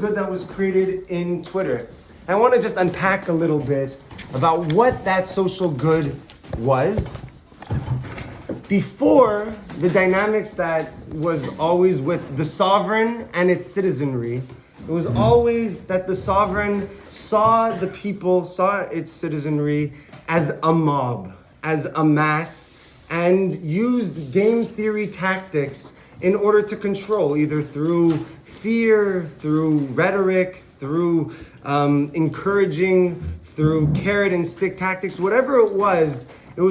good that was created in Twitter. I want to just unpack a little bit about what that social good was. Before, the dynamics that was always with the sovereign and its citizenry, it was always that the sovereign saw the people, saw its citizenry as a mob, as a mass, and used game theory tactics in order to control, either through fear, through rhetoric, through encouraging, through carrot and stick tactics, whatever it was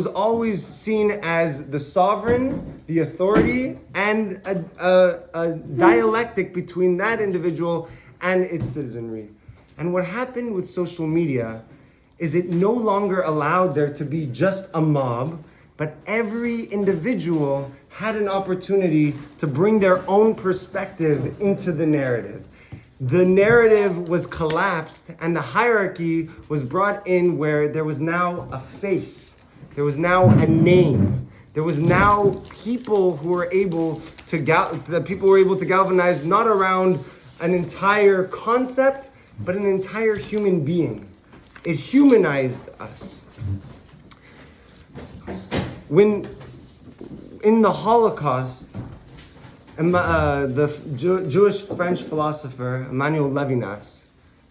always seen as the sovereign, the authority, and a dialectic between that individual and its citizenry. And what happened with social media is it no longer allowed there to be just a mob, but every individual had an opportunity to bring their own perspective into the narrative. The narrative was collapsed and the hierarchy was brought in where there was now a face, there was now a name, there was now people who were able to galvanize not around an entire concept, but an entire human being. It humanized us. When in the Holocaust, the Jewish French philosopher Emmanuel Levinas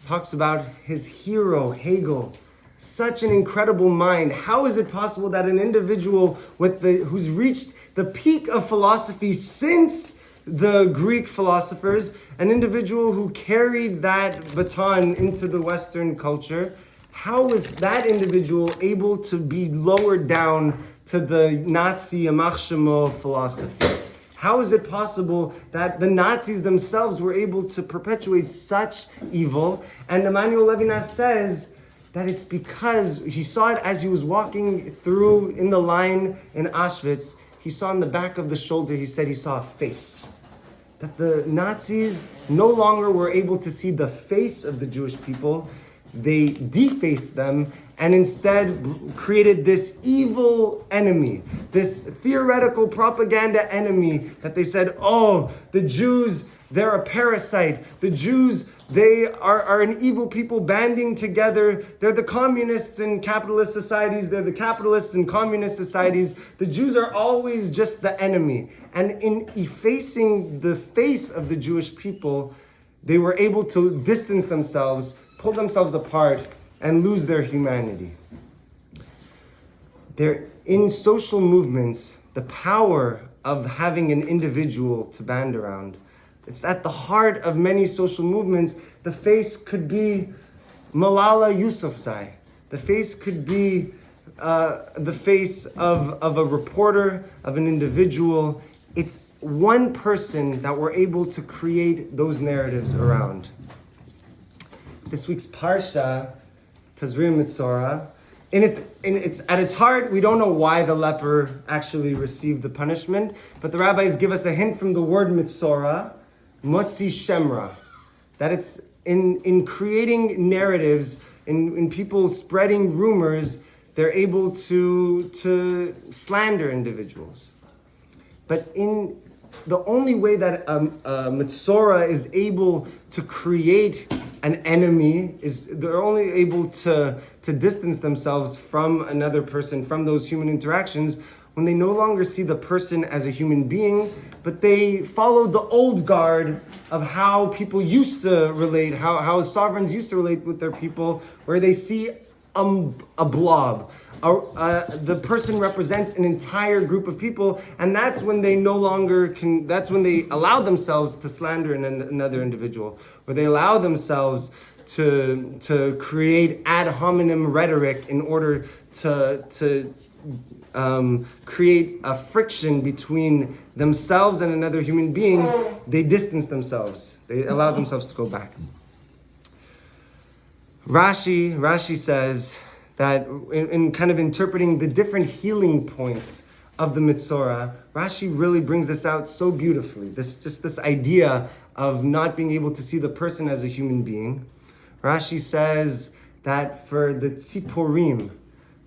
talks about his hero Hegel, such an incredible mind. How is it possible that an individual who's reached the peak of philosophy since the Greek philosophers, an individual who carried that baton into the Western culture, how was that individual able to be lowered down to the Nazi Yamach Shemo philosophy? How is it possible that the Nazis themselves were able to perpetuate such evil? And Emmanuel Levinas says that it's because he saw it as he was walking through in the line in Auschwitz. He saw in the back of the shoulder, he said he saw a face. That the Nazis no longer were able to see the face of the Jewish people. They defaced them and instead created this evil enemy, this theoretical propaganda enemy that they said, oh, the Jews, they're a parasite. The Jews, they are an evil people banding together. They're the communists in capitalist societies. They're the capitalists in communist societies. The Jews are always just the enemy. And in effacing the face of the Jewish people, they were able to distance themselves, pull themselves apart, and lose their humanity. In social movements, the power of having an individual to band around, it's at the heart of many social movements. The face could be Malala Yousafzai. The face could be the face of a reporter, of an individual. It's one person that we're able to create those narratives around. This week's Parsha, Tazria Mitzora, at its heart, we don't know why the leper actually received the punishment, but the rabbis give us a hint from the word Mitzora, Motzi Shemra, that it's in creating narratives, in people spreading rumors, they're able to slander individuals. But in the only way that a Mitzora is able to create an enemy is they're only able to distance themselves from another person, from those human interactions, when they no longer see the person as a human being, but they follow the old guard of how people used to relate, how sovereigns used to relate with their people, where they see a blob. The person represents an entire group of people, and that's when they that's when they allow themselves to slander another individual, or they allow themselves to create ad hominem rhetoric in order to create a friction between themselves and another human being. They distance themselves. They allow themselves to go back. Rashi says that in kind of interpreting the different healing points of the Mitzora, Rashi really brings this out so beautifully. This idea of not being able to see the person as a human being. Rashi says that for the tziporim,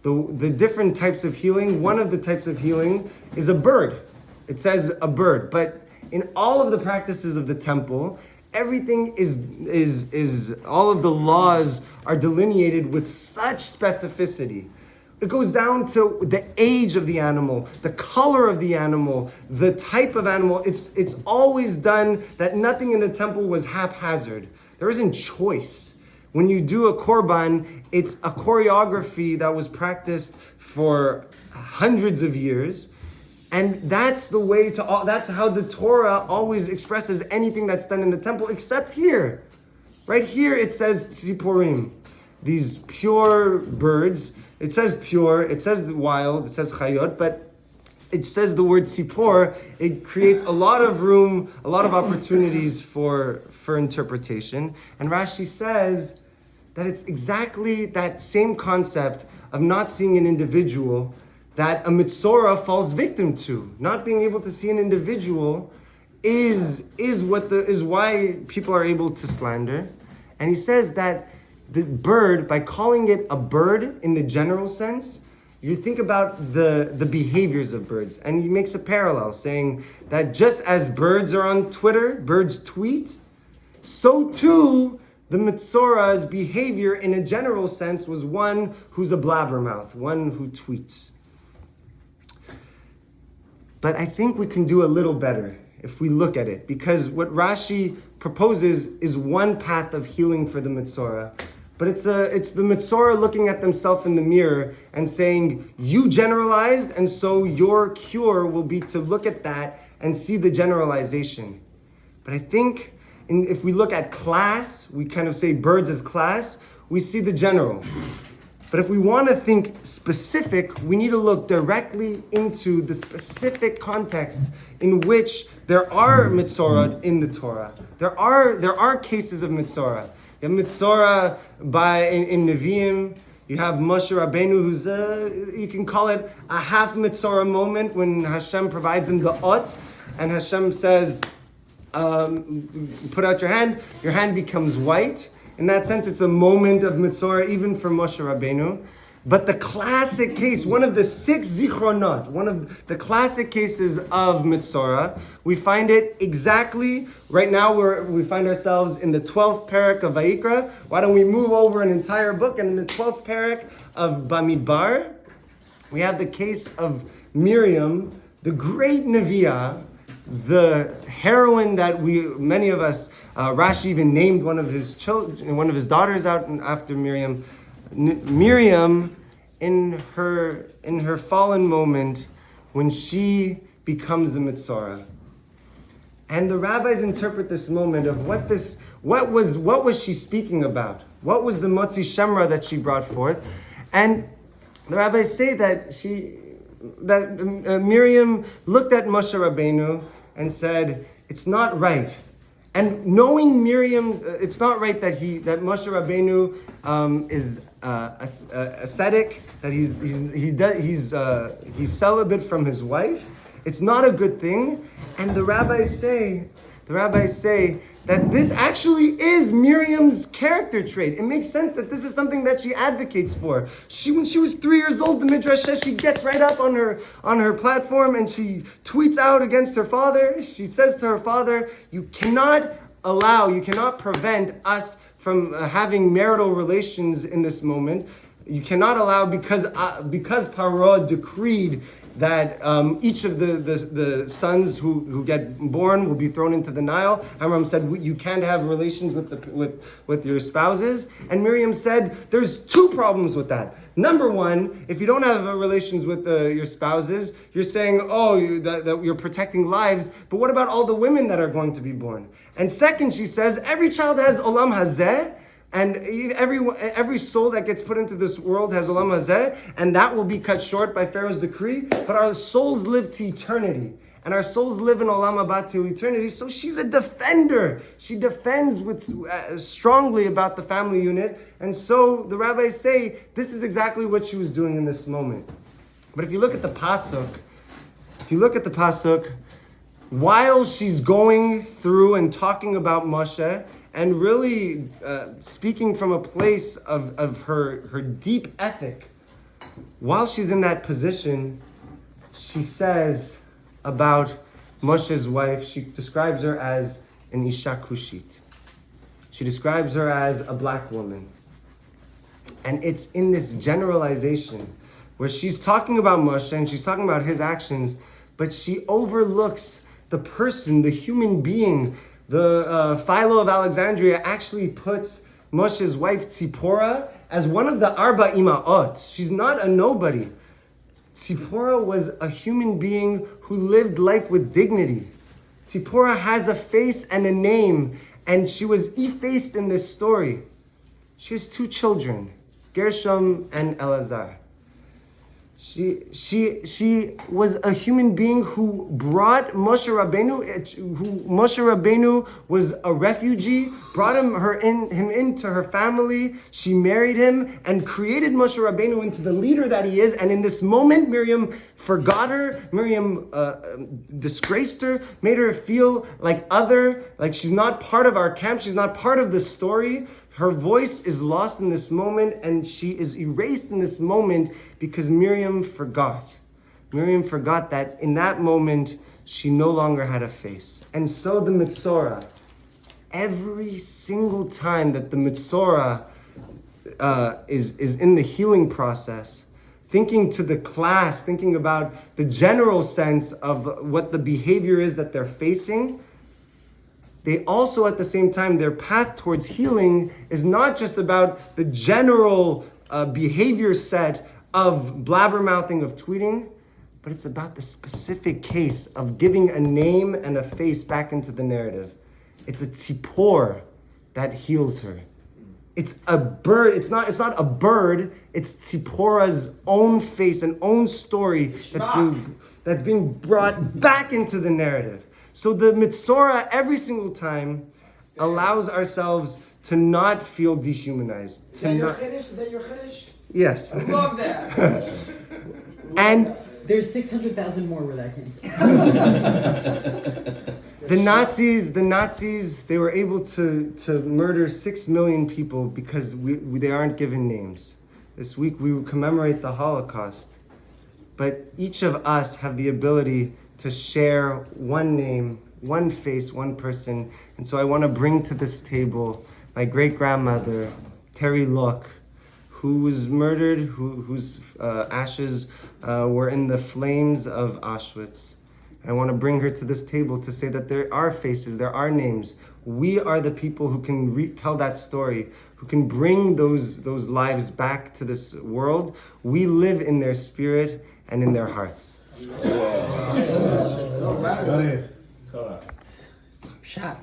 the different types of healing, one of the types of healing is a bird. It says a bird, but in all of the practices of the temple, Everything is all of the laws are delineated with such specificity. It goes down to the age of the animal, the color of the animal, the type of animal. It's always done that nothing in the temple was haphazard. There isn't choice. When you do a korban, it's a choreography that was practiced for hundreds of years. And that's the way to, that's how the Torah always expresses anything that's done in the temple, except here. Right here it says tziporim, these pure birds. It says pure, it says wild, it says chayot, but it says the word tzipor. It creates a lot of room, a lot of opportunities for interpretation. And Rashi says that it's exactly that same concept of not seeing an individual that a mitzora falls victim to. Not being able to see an individual is why people are able to slander. And he says that the bird, by calling it a bird in the general sense, you think about the behaviors of birds. And he makes a parallel saying that just as birds are on Twitter, birds tweet, so too the Mitzora's behavior in a general sense was one who's a blabbermouth, one who tweets. But I think we can do a little better if we look at it, because what Rashi proposes is one path of healing for the Mitzora. But it's the Mitzora looking at themselves in the mirror and saying, you generalized, and so your cure will be to look at that and see the generalization. But I think if we look at class, we kind of say birds as class, we see the general. But if we want to think specific, we need to look directly into the specific contexts in which there are mitzorah in the Torah. There are cases of mitzorah. You have mitzorah in Nevi'im. You have Moshe Rabbeinu, who's you can call it a half mitzorah moment when Hashem provides him the ot, and Hashem says, put out your hand becomes white. In that sense, it's a moment of mitzorah even for Moshe Rabbeinu. But the classic case, one of the 6 zichronot, one of the classic cases of mitzorah, we find it exactly right now. We find ourselves in the 12th parak of Vayikra. Why don't we move over an entire book? And in the 12th parak of Bamidbar, we have the case of Miriam, the great Neviah, the heroine that many of us, Rashi even named one of his daughters out after Miriam. Miriam, in her fallen moment, when she becomes a mitzora, and the rabbis interpret this moment of what was she speaking about? What was the motzi shemra that she brought forth? And the rabbis say that Miriam looked at Moshe Rabbeinu and said, "It's not right." And knowing Miriam's, it's not right that Moshe Rabbeinu is ascetic, that he's celibate from his wife. It's not a good thing. And the rabbis say that this actually is Miriam's character trait. It makes sense that this is something that she advocates for. When she was 3 years old, the Midrash says she gets right up on her platform and she tweets out against her father. She says to her father, you cannot prevent us from having marital relations in this moment. You cannot allow, because Paro decreed that each of the sons who get born will be thrown into the Nile. Amram said, you can't have relations with your spouses. And Miriam said, there's 2 problems with that. Number one, if you don't have relations with your spouses, you're saying, that you're protecting lives, but what about all the women that are going to be born? And second, she says, every child has olam hazeh, and every soul that gets put into this world has olam hazeh, and that will be cut short by Pharaoh's decree. But our souls live to eternity, and our souls live in olam haba to eternity. So she's a defender. She defends strongly about the family unit, and so the rabbis say this is exactly what she was doing in this moment. But if you look at the pasuk, while she's going through and talking about Moshe, and really speaking from a place of her deep ethic, while she's in that position, she says about Moshe's wife, she describes her as an Isha Kushit. She describes her as a black woman. And it's in this generalization where she's talking about Moshe and she's talking about his actions, but she overlooks the person, the human being. The Philo of Alexandria actually puts Moshe's wife Tzipora as one of the Arba Imaot. She's not a nobody. Tzipora was a human being who lived life with dignity. Tzipora has a face and a name, and she was effaced in this story. She has 2 children, Gershom and Elazar. She was a human being who brought Moshe Rabbeinu was a refugee, brought him into her family. She married him and created Moshe Rabbeinu into the leader that he is. And in this moment, Miriam forgot her. Miriam disgraced her, made her feel like she's not part of our camp. She's not part of the story. Her voice is lost in this moment, and she is erased in this moment because Miriam forgot. Miriam forgot that in that moment, she no longer had a face. And so the Mitzorah, every single time that the Mitzorah is in the healing process, thinking to the class, thinking about the general sense of what the behavior is that they're facing, they also, at the same time, their path towards healing is not just about the general behavior set of blabbermouthing, of tweeting, but it's about the specific case of giving a name and a face back into the narrative. It's a tzipor that heals her. It's a bird. It's not a bird. It's Tzipora's own face and own story that's being brought back into the narrative. So the Mitzorah every single time allows ourselves to not feel dehumanized. Is that your chiddush? Yes. I love that. And there's 600,000 more where that came from. the Nazis, they were able to murder 6 million people because they aren't given names. This week we commemorate the Holocaust. But each of us have the ability to share one name, one face, one person. And so I want to bring to this table my great-grandmother, Terry Luck, who was murdered, whose ashes were in the flames of Auschwitz. I want to bring her to this table to say that there are faces, there are names. We are the people who can tell that story, who can bring those lives back to this world. We live in their spirit and in their hearts. Shot.